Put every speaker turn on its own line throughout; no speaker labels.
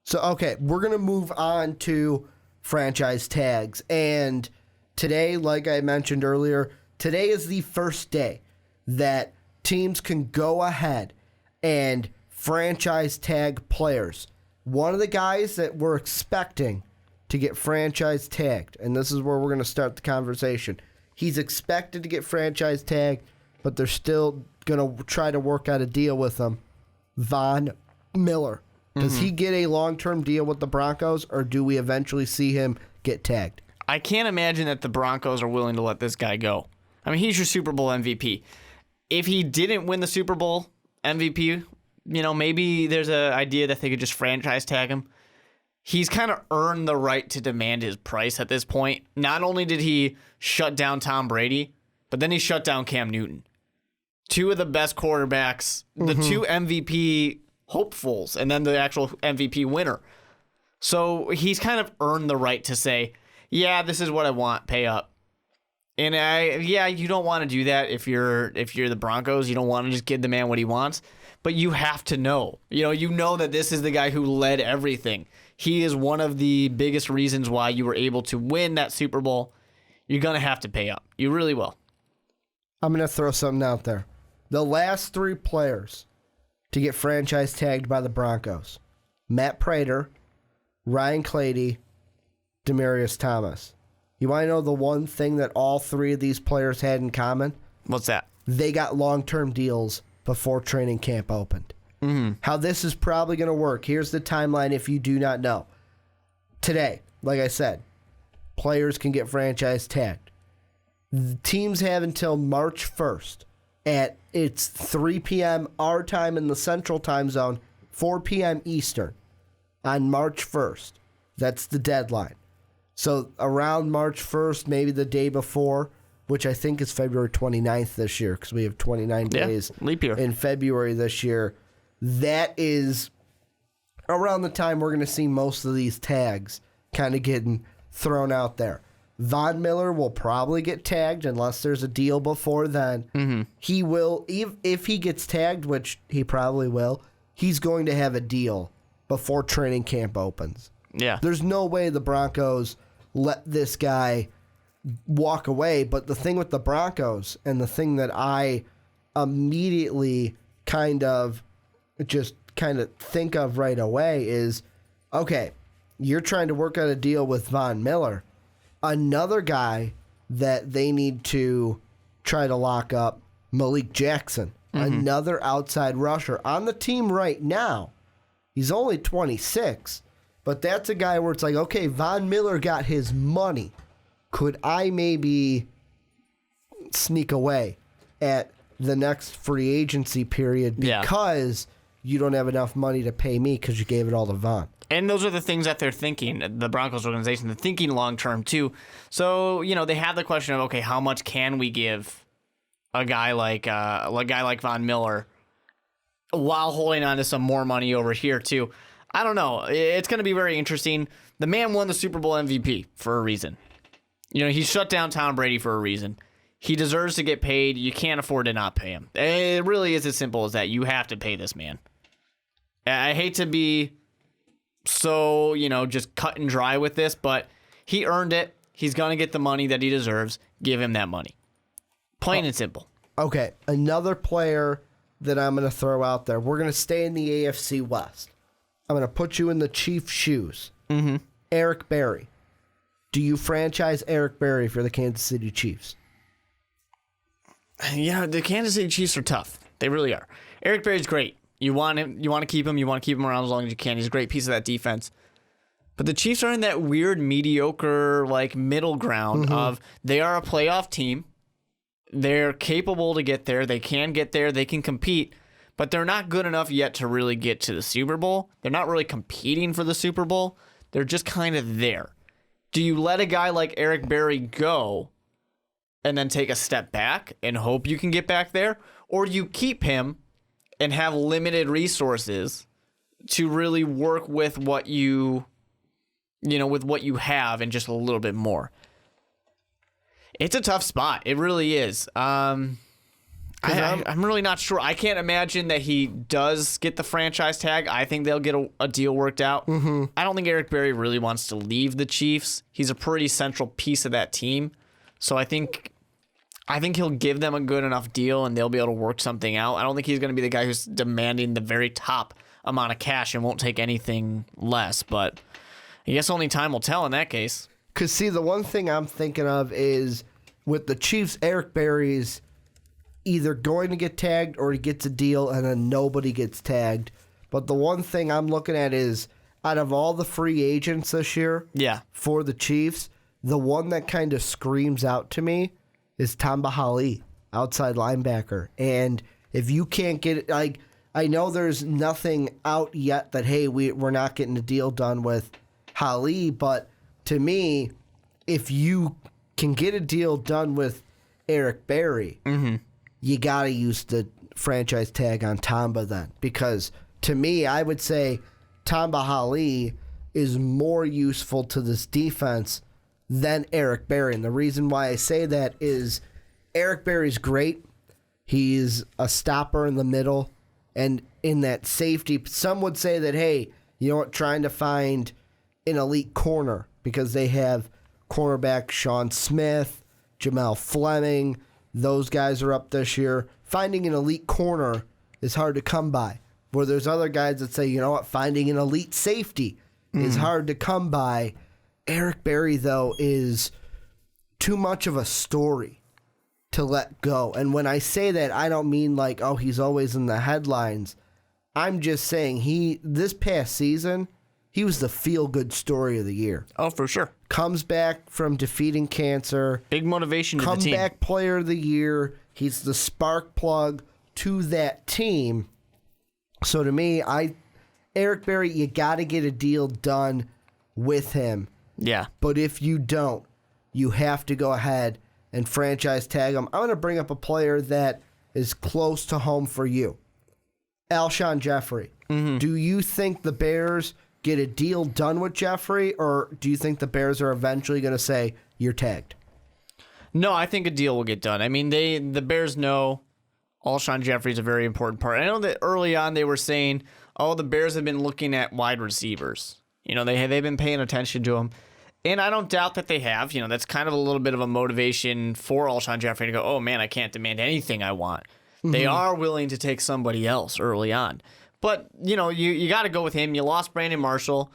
So, okay, we're going to move on to franchise tags. And today, like I mentioned earlier, today is the first day that teams can go ahead and franchise tag players. One of the guys that we're expecting to get franchise tagged, and this is where we're going to start the conversation. He's expected to get franchise tagged, but they're still going to try to work out a deal with him. Von Miller. Does he get a long-term deal with the Broncos, or do we eventually see him get tagged?
I can't imagine that the Broncos are willing to let this guy go. I mean, he's your Super Bowl MVP. If he didn't win the Super Bowl MVP, maybe there's an idea that they could just franchise tag him. He's kind of earned the right to demand his price at this point. Not only did he shut down Tom Brady, but then he shut down Cam Newton. Two of the best quarterbacks, the two MVP hopefuls, and then the actual MVP winner. So he's kind of earned the right to say, yeah, this is what I want, pay up. And you don't want to do that if you're the Broncos. You don't want to just give the man what he wants. But you have to know. You know that this is the guy who led everything. He is one of the biggest reasons why you were able to win that Super Bowl. You're going to have to pay up. You really will.
I'm going to throw something out there. The last three players to get franchise tagged by the Broncos: Matt Prater, Ryan Clady, Demaryius Thomas. You want to know the one thing that all three of these players had in common?
What's that?
They got long-term deals before training camp opened. How this is probably going to work. Here's the timeline if you do not know. Today, like I said, players can get franchise tagged. The teams have until March 1st it's 3 p.m. our time in the Central Time Zone, 4 p.m. Eastern on March 1st. That's the deadline. So around March 1st, maybe the day before, which I think is February 29th this year because we have 29 days
leap year
in February this year. That is around the time we're going to see most of these tags kind of getting thrown out there. Von Miller will probably get tagged unless there's a deal before then. He will, if he gets tagged, which he probably will, he's going to have a deal before training camp opens.
Yeah.
There's no way the Broncos let this guy walk away. But the thing with the Broncos, and the thing that I immediately kind of think of right away is, okay, you're trying to work out a deal with Von Miller. Another guy that they need to try to lock up, Malik Jackson, another outside rusher on the team right now. He's only 26, but that's a guy where it's like, okay, Von Miller got his money. Could I maybe sneak away at the next free agency period because you don't have enough money to pay me because you gave it all to Von?
And those are the things that they're thinking, the Broncos organization, they're thinking long-term too. So, they have the question of, okay, how much can we give a guy like Von Miller while holding on to some more money over here too? I don't know. It's going to be very interesting. The man won the Super Bowl MVP for a reason. He shut down Tom Brady for a reason. He deserves to get paid. You can't afford to not pay him. It really is as simple as that. You have to pay this man. I hate to be so, just cut and dry with this, but he earned it. He's going to get the money that he deserves. Give him that money. Plain and simple.
Okay, another player that I'm going to throw out there. We're going to stay in the AFC West. I'm going to put you in the Chiefs' shoes. Eric Berry. Do you franchise Eric Berry for the Kansas City Chiefs?
Yeah, the Kansas City Chiefs are tough. They really are. Eric Berry's great. You want him. You want to keep him. You want to keep him around as long as you can. He's a great piece of that defense. But the Chiefs are in that weird, mediocre, middle ground of they are a playoff team. They're capable to get there. They can get there. They can compete. But they're not good enough yet to really get to the Super Bowl. They're not really competing for the Super Bowl. They're just kind of there. Do you let a guy like Eric Berry go and then take a step back and hope you can get back there? Or do you keep him and have limited resources to really work with what you have and just a little bit more? It's a tough spot. It really is. I'm really not sure. I can't imagine that he does get the franchise tag. I think they'll get a deal worked out. Mm-hmm. I don't think Eric Berry really wants to leave the Chiefs. He's a pretty central piece of that team. So I think he'll give them a good enough deal and they'll be able to work something out. I don't think he's going to be the guy who's demanding the very top amount of cash and won't take anything less. But I guess only time will tell in that case.
Because, see, the one thing I'm thinking of is with the Chiefs, Eric Berry's either going to get tagged or he gets a deal and then nobody gets tagged. But the one thing I'm looking at is out of all the free agents this year for the Chiefs, the one that kind of screams out to me is Tamba Hali, outside linebacker. And if you can't get it, like, I know there's nothing out yet that, hey, we're not getting a deal done with Hali, but to me, if you can get a deal done with Eric Berry, you got to use the franchise tag on Tamba then. Because to me, I would say Tamba Hali is more useful to this defense than Eric Berry. And the reason why I say that is Eric Berry's great. He's a stopper in the middle and in that safety. Some would say that, hey, you know what, trying to find an elite corner because they have cornerback Sean Smith, Jamel Fleming. Those guys are up this year. Finding an elite corner is hard to come by. Where there's other guys that say, you know what, finding an elite safety is hard to come by. Eric Berry, though, is too much of a story to let go. And when I say that, I don't mean like, oh, he's always in the headlines. I'm just saying this past season, he was the feel-good story of the year.
Oh, for sure.
Comes back from defeating cancer.
Big motivation to the team.
Comeback player of the year. He's the spark plug to that team. So to me, Eric Berry, you got to get a deal done with him.
Yeah.
But if you don't, you have to go ahead and franchise tag him. I'm going to bring up a player that is close to home for you. Alshon Jeffrey. Do you think the Bears get a deal done with Jeffrey, or do you think the Bears are eventually going to say, you're tagged?
No, I think a deal will get done. I mean, the Bears know Alshon Jeffrey is a very important part. I know that early on they were saying, oh, the Bears have been looking at wide receivers. You know, they've been paying attention to him. And I don't doubt that they have. You know, that's kind of a little bit of a motivation for Alshon Jeffrey to go, oh, man, I can't demand anything I want. They are willing to take somebody else early on. But, you know, you got to go with him. You lost Brandon Marshall.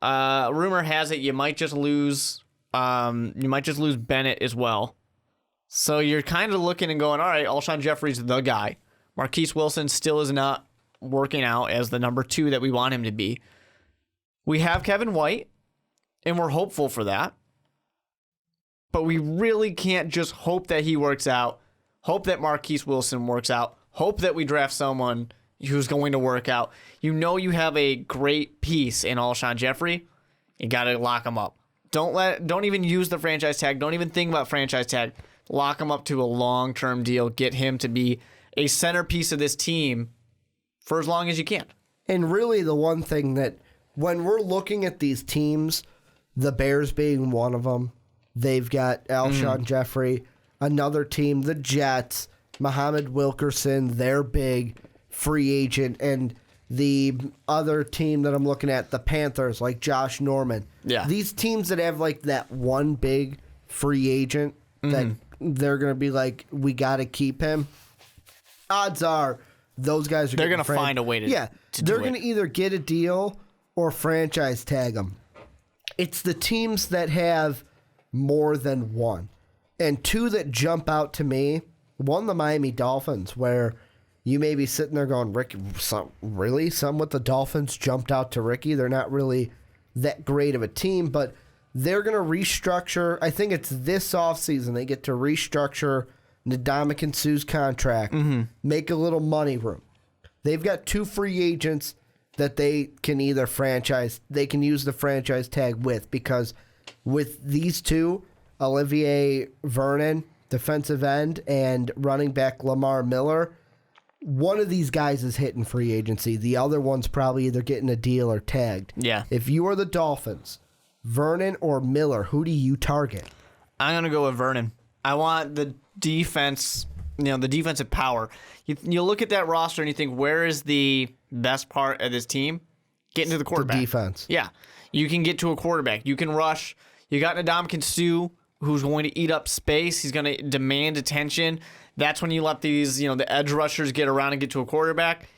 Rumor has it you might just lose Bennett as well. So you're kind of looking and going, all right, Alshon Jeffrey's the guy. Marquise Wilson still is not working out as the number 2 that we want him to be. We have Kevin White, and we're hopeful for that. But we really can't just hope that he works out, hope that Marquise Wilson works out, hope that we draft someone who's going to work out. You know you have a great piece in Alshon Jeffrey. You got to lock him up. Don't even use the franchise tag. Don't even think about franchise tag. Lock him up to a long-term deal. Get him to be a centerpiece of this team for as long as you can.
And really the one thing that when we're looking at these teams, the Bears being one of them, they've got Alshon Jeffrey. Another team, the Jets, Muhammad Wilkerson, they're big. Free agent, and the other team that I'm looking at, the Panthers, like Josh Norman.
Yeah.
These teams that have like that one big free agent that they're going to be like, we got to keep him. Odds are those guys are
they're going to find a way to
they're going to either get a deal or franchise tag them. It's the teams that have more than one. And two that jump out to me, one, the Miami Dolphins, where you may be sitting there going, Ricky, some with the Dolphins jumped out to Ricky. They're not really that great of a team, but they're going to restructure. I think it's this offseason they get to restructure Ndamukong Suh's contract, make a little money room. They've got 2 free agents that they can either they can use the franchise tag with, because with these 2, Olivier Vernon, defensive end, and running back Lamar Miller, one of these guys is hitting free agency. The other one's probably either getting a deal or tagged.
Yeah.
If you are the Dolphins, Vernon or Miller, who do you target?
I'm going to go with Vernon. I want the defense the defensive power. You look at that roster and you think, where is the best part of this team? Getting to the quarterback.
The defense.
Yeah. You can get to a quarterback. You can rush. You got Ndamukong Suh, who's going to eat up space. He's going to demand attention. That's when you let these, the edge rushers get around and get to a quarterback.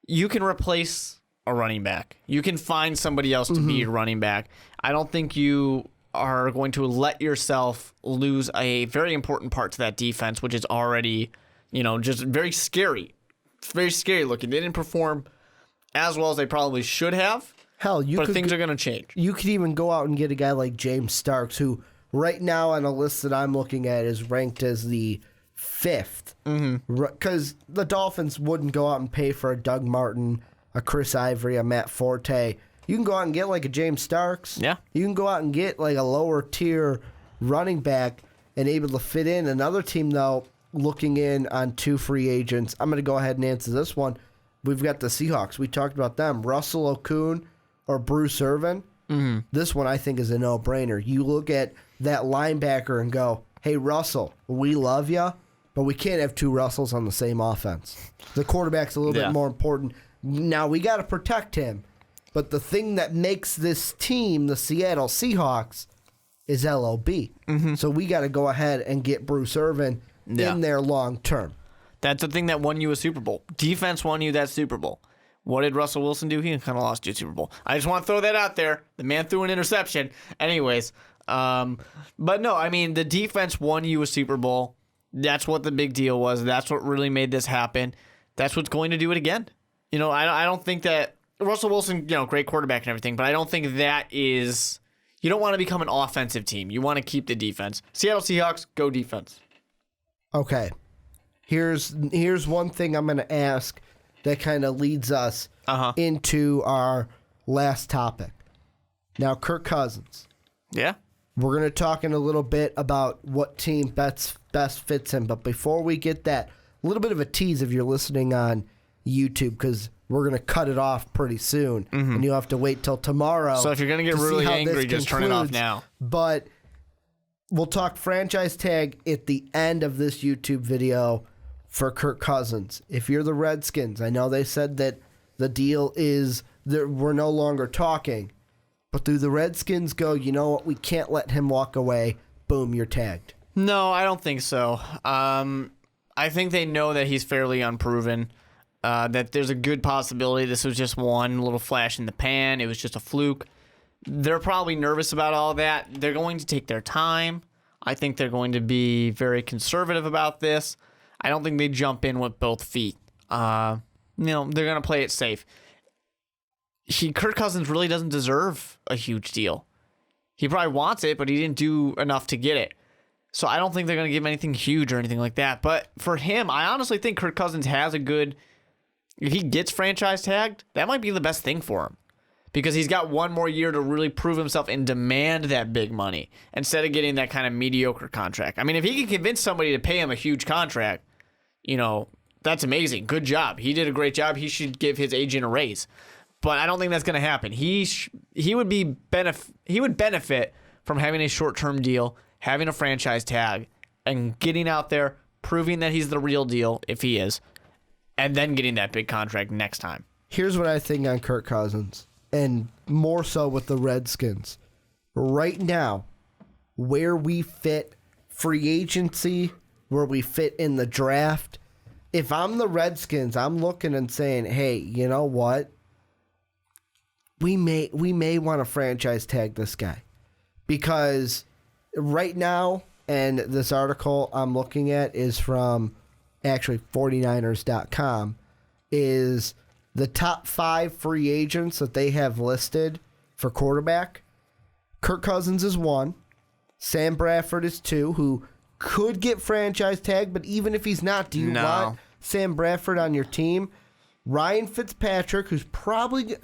You can replace a running back. You can find somebody else to be your running back. I don't think you are going to let yourself lose a very important part to that defense, which is already, just very scary. It's very scary looking. They didn't perform as well as they probably should have.
Hell,
but things are going to change.
You could even go out and get a guy like James Starks, who right now on a list that I'm looking at is ranked as the 5th. Because the Dolphins wouldn't go out and pay for a Doug Martin, a Chris Ivory, a Matt Forte. You can go out and get like a James Starks.
Yeah.
You can go out and get like a lower tier running back and able to fit in. Another team, though, looking in on 2 free agents. I'm going to go ahead and answer this one. We've got the Seahawks. We talked about them. Russell Okung or Bruce Irvin. This one I think is a no-brainer. You look at that linebacker and go, hey, Russell, we love you, but we can't have 2 Russells on the same offense. The quarterback's a little bit more important. Now, we got to protect him. But the thing that makes this team, the Seattle Seahawks, is LOB. So we got to go ahead and get Bruce Irvin in there long term.
That's the thing that won you a Super Bowl. Defense won you that Super Bowl. What did Russell Wilson do? He kind of lost you a Super Bowl. I just want to throw that out there. The man threw an interception. Anyways, but no, I mean, the defense won you a Super Bowl. That's what the big deal was. That's what really made this happen. That's what's going to do it again. I don't think that Russell Wilson, great quarterback and everything, but I don't think that is. You don't want to become an offensive team. You want to keep the defense. Seattle Seahawks, go defense.
Okay. Here's one thing I'm going to ask that kind of leads us into our last topic. Now, Kirk Cousins.
Yeah.
We're going to talk in a little bit about what team best fits him. But before we get that, a little bit of a tease if you're listening on YouTube, because we're going to cut it off pretty soon. And you'll have to wait till tomorrow.
So if you're going to get really angry, just turn it off now.
But we'll talk franchise tag at the end of this YouTube video for Kirk Cousins. If you're the Redskins, I know they said that the deal is that we're no longer talking. But do the Redskins go, you know what, we can't let him walk away, boom, you're tagged?
No, I don't think so. I think they know that he's fairly unproven, that there's a good possibility this was just one little flash in the pan, it was just a fluke. They're probably nervous about all that. They're going to take their time. I think they're going to be very conservative about this. I don't think they jump in with both feet. They're going to play it safe. Kirk Cousins really doesn't deserve a huge deal. He probably wants it, but he didn't do enough to get it. So I don't think they're going to give him anything huge or anything like that. But for him, I honestly think Kirk Cousins has a good... If he gets franchise tagged, that might be the best thing for him. Because he's got one more year to really prove himself and demand that big money instead of getting that kind of mediocre contract. I mean, if he can convince somebody to pay him a huge contract, that's amazing. Good job. He did a great job. He should give his agent a raise. But I don't think that's going to happen. He would benefit from having a short-term deal, having a franchise tag, and getting out there, proving that he's the real deal, if he is, and then getting that big contract next time.
Here's what I think on Kirk Cousins, and more so with the Redskins. Right now, where we fit free agency, where we fit in the draft, if I'm the Redskins, I'm looking and saying, hey, you know what? We may want to franchise tag this guy. Because right now, and this article I'm looking at is from actually 49ers.com, is the top 5 free agents that they have listed for quarterback. Kirk Cousins is 1. Sam Bradford is 2, who could get franchise tag, but even if he's not, do you want Sam Bradford on your team? Ryan Fitzpatrick, who's probably,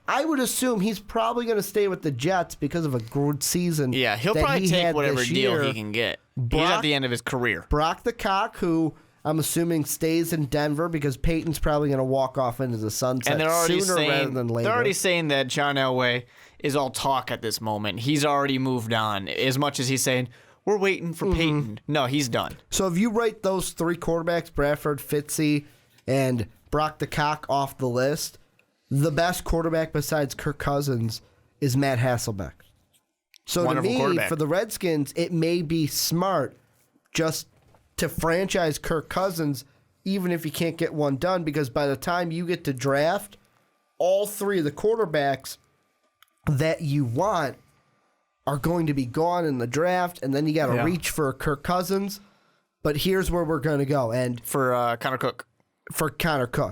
I would assume he's probably going to stay with the Jets because of a good season.
Yeah, he'll probably take whatever deal he can get. He's at the end of his career.
Brock the Cock, who I'm assuming stays in Denver because Peyton's probably going to walk off into the sunset
and they're already
sooner rather than later.
They're already saying that John Elway is all talk at this moment. He's already moved on. As much as he's saying, we're waiting for Peyton. No, he's done.
So if you write those 3 quarterbacks, Bradford, Fitzy, and Brock the Cock off the list, the best quarterback besides Kirk Cousins is Matt Hasselbeck. So
Wonderful
to me,
quarterback.
for the Redskins, it may be smart just to franchise Kirk Cousins, even if you can't get one done, because by the time you get to draft, all 3 of the quarterbacks that you want are going to be gone in the draft, and then you got to reach for Kirk Cousins. But here's where we're going to go. And
For Connor Cook.
for Connor Cook.